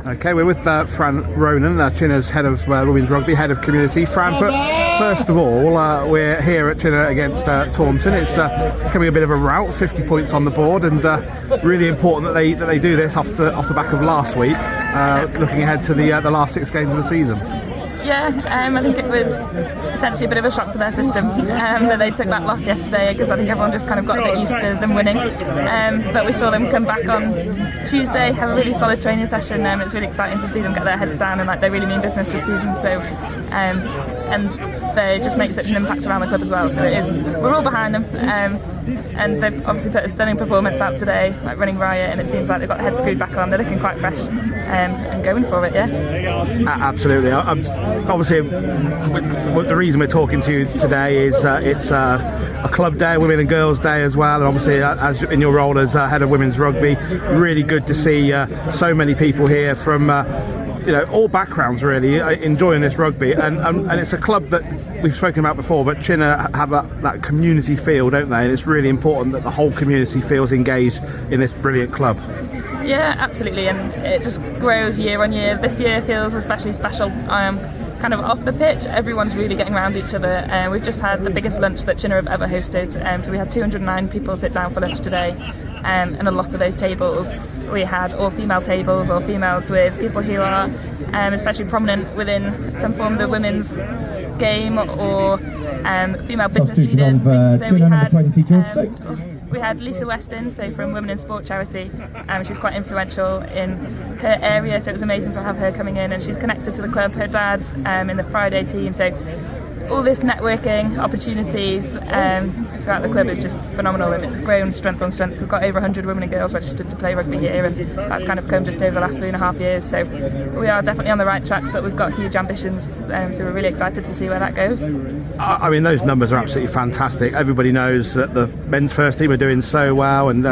Okay, we're with Fran Ronan, Chinnor's head of women's rugby, head of community. Fran, first of all, we're here at Chinnor against Taunton. It's becoming a bit of a rout, 50 points on the board, and really important that they do this off the back of last week, looking ahead to the last 6 games of the season. Yeah, I think it was potentially a bit of a shock to their system that they took that loss yesterday, because I think everyone just kind of got a bit used to them winning. But we saw them come back on Tuesday, have a really solid training session. It's really exciting to see them get their heads down and they really mean business this season. So, and they just make such an impact around the club as well. So we're all behind them. And they've obviously put a stunning performance out today, running riot, and it seems like they've got their head screwed back on. They're looking quite fresh and going for it, yeah. Absolutely. Obviously, the reason we're talking to you today is it's a club day, Women and Girls Day as well, and obviously as in your role as head of women's rugby, really good to see so many people here from all backgrounds really enjoying this rugby, and it's a club that we've spoken about before, but Chinnor have that community feel, don't they? And it's really important that the whole community feels engaged in this brilliant club. Yeah, absolutely, and it just grows year on year. This year feels especially special. Kind of off the pitch, everyone's really getting around each other. We've just had the biggest lunch that Chinnor have ever hosted, so we had 209 people sit down for lunch today, and a lot of those tables we had all female tables, or females with people who are especially prominent within some form of the women's game, or female business leaders. So we had Lisa Weston, from Women in Sport charity. She's quite influential in her area, so it was amazing to have her coming in, and she's connected to the club. Her dad's in the Friday team, so all this networking opportunities throughout the club is just phenomenal, and it's grown strength on strength. We've got over 100 women and girls registered to play rugby here, and that's kind of come just over the last 3.5 years, so we are definitely on the right tracks, but we've got huge ambitions, so we're really excited to see where that goes. I mean, those numbers are absolutely fantastic. Everybody knows that the men's first team are doing so well and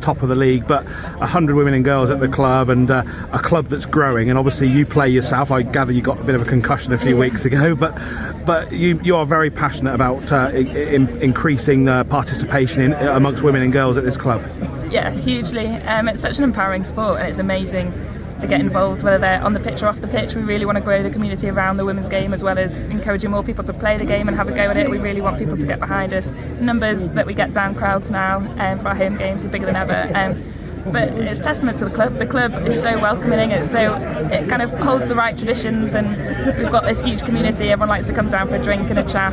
top of the league, but 100 women and girls at the club, and a club that's growing, and obviously you play yourself. I gather you got a bit of a concussion a few weeks ago, but you are very passionate about increasing participation amongst women and girls at this club. Yeah, hugely. It's such an empowering sport, and it's amazing to get involved, whether they're on the pitch or off the pitch. We really want to grow the community around the women's game, as well as encouraging more people to play the game and have a go at it. We really want people to get behind us. Numbers that we get down crowds now for our home games are bigger than ever. But it's testament to the club. The club is so welcoming. It kind of holds the right traditions, and we've got this huge community. Everyone likes to come down for a drink and a chat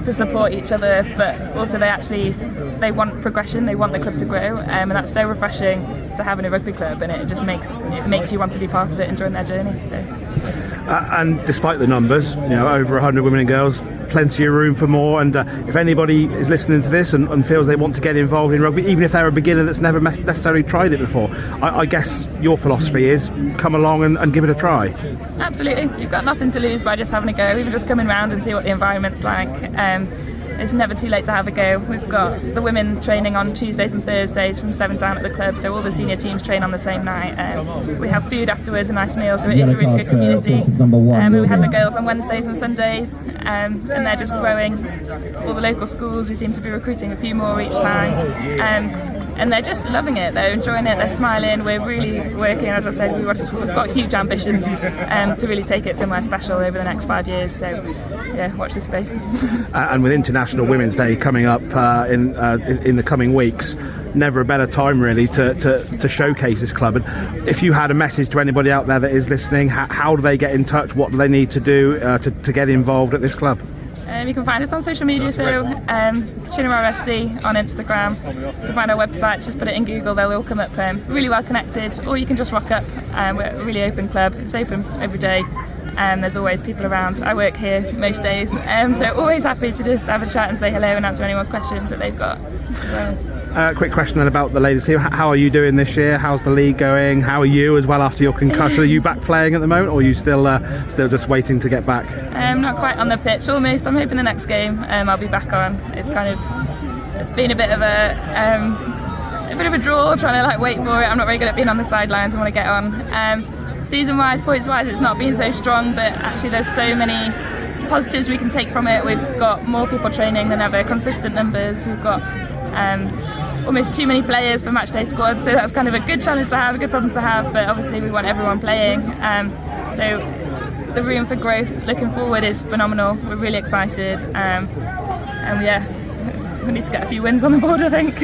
to support each other. But also they want progression. They want the club to grow, and that's so refreshing to have in a rugby club. And it just makes you want to be part of it and join their journey. So. And despite the numbers, over 100 women and girls, plenty of room for more, and if anybody is listening to this and feels they want to get involved in rugby, even if they're a beginner that's never necessarily tried it before, I guess your philosophy is come along and give it a try. Absolutely, you've got nothing to lose by just having a go, even just coming round and see what the environment's like. It's never too late to have a go. We've got the women training on Tuesdays and Thursdays from 7 down at the club, so all the senior teams train on the same night. We have food afterwards, a nice meal, so it is a really good community. We have the girls on Wednesdays and Sundays, and they're just growing. All the local schools, we seem to be recruiting a few more each time. And they're just loving it, they're enjoying it, they're smiling. We're really working, as I said, we've got huge ambitions to really take it somewhere special over the next 5 years, so yeah, watch this space. And with International Women's Day coming up in the coming weeks, never a better time really to showcase this club. And if you had a message to anybody out there that is listening, how do they get in touch? What do they need to do to get involved at this club? You can find us on social media, so Chinnor RFC on Instagram. You can find our website, just put it in Google, they'll all come up. Really well connected, or you can just rock up. We're a really open club, it's open every day. There's always people around. I work here most days, so always happy to just have a chat and say hello and answer anyone's questions that they've got. Quick question then about the ladies team. How are you doing this year? How's the league going? How are you as well after your concussion? Are you back playing at the moment, or are you still just waiting to get back? Not quite on the pitch, almost. I'm hoping the next game I'll be back on. It's kind of been a bit of a draw, trying to wait for it. I'm not very good at being on the sidelines. I want to get on. Season-wise, points-wise, it's not been so strong, but actually there's so many positives we can take from it. We've got more people training than ever, consistent numbers. We've got almost too many players for match day squads, so that's kind of a good challenge to have, a good problem to have, but obviously we want everyone playing. So the room for growth looking forward is phenomenal. We're really excited, and yeah, we need to get a few wins on the board, I think.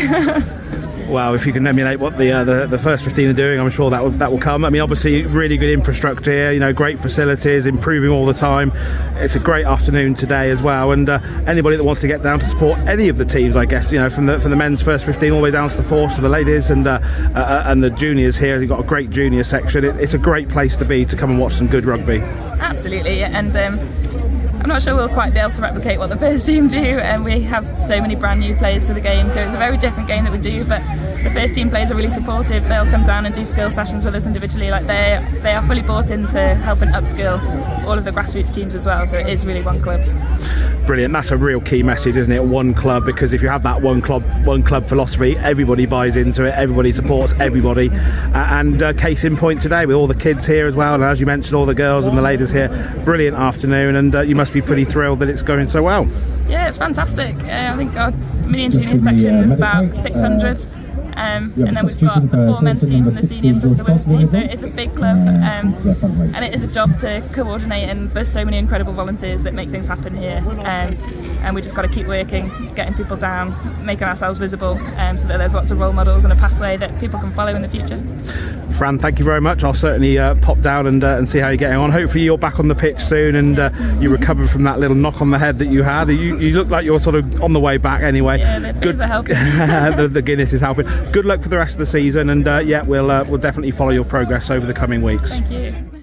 Well, if you can emulate what the first 15 are doing, I'm sure that will come. I mean, obviously, really good infrastructure here. You know, great facilities, improving all the time. It's a great afternoon today as well. And anybody that wants to get down to support any of the teams, I guess, you know, from the men's first 15 all the way down to the fours to the ladies and the juniors here. You've got a great junior section. It's a great place to be to come and watch some good rugby. Absolutely, and I'm not sure we'll quite be able to replicate what the first team do, and we have so many brand new players to the game, so it's a very different game that we do, but the first team players are really supportive. They'll come down and do skill sessions with us individually. Like they are fully bought into helping upskill all of the grassroots teams as well, so it is really one club. Brilliant. That's a real key message, isn't it? One club, because if you have that one club philosophy, everybody buys into it, everybody supports everybody. And case in point today with all the kids here as well, and as you mentioned, all the girls and the ladies here. Brilliant afternoon, and you must be pretty thrilled that it's going so well. Yeah, it's fantastic. I think our mini and junior section is about 600. And then we've got the 4 men's teams and the seniors plus the women's team, so it's a big club, and it is a job to coordinate, and there's so many incredible volunteers that make things happen here, and we just got to keep working, getting people down, making ourselves visible, so that there's lots of role models and a pathway that people can follow in the future. Fran, thank you very much. I'll certainly pop down and see how you're getting on. Hopefully you're back on the pitch soon and you recover from that little knock on the head that you had. You look like you're sort of on the way back anyway. Yeah, the beers are helping. the Guinness is helping. Good luck for the rest of the season, and yeah, we'll definitely follow your progress over the coming weeks. Thank you.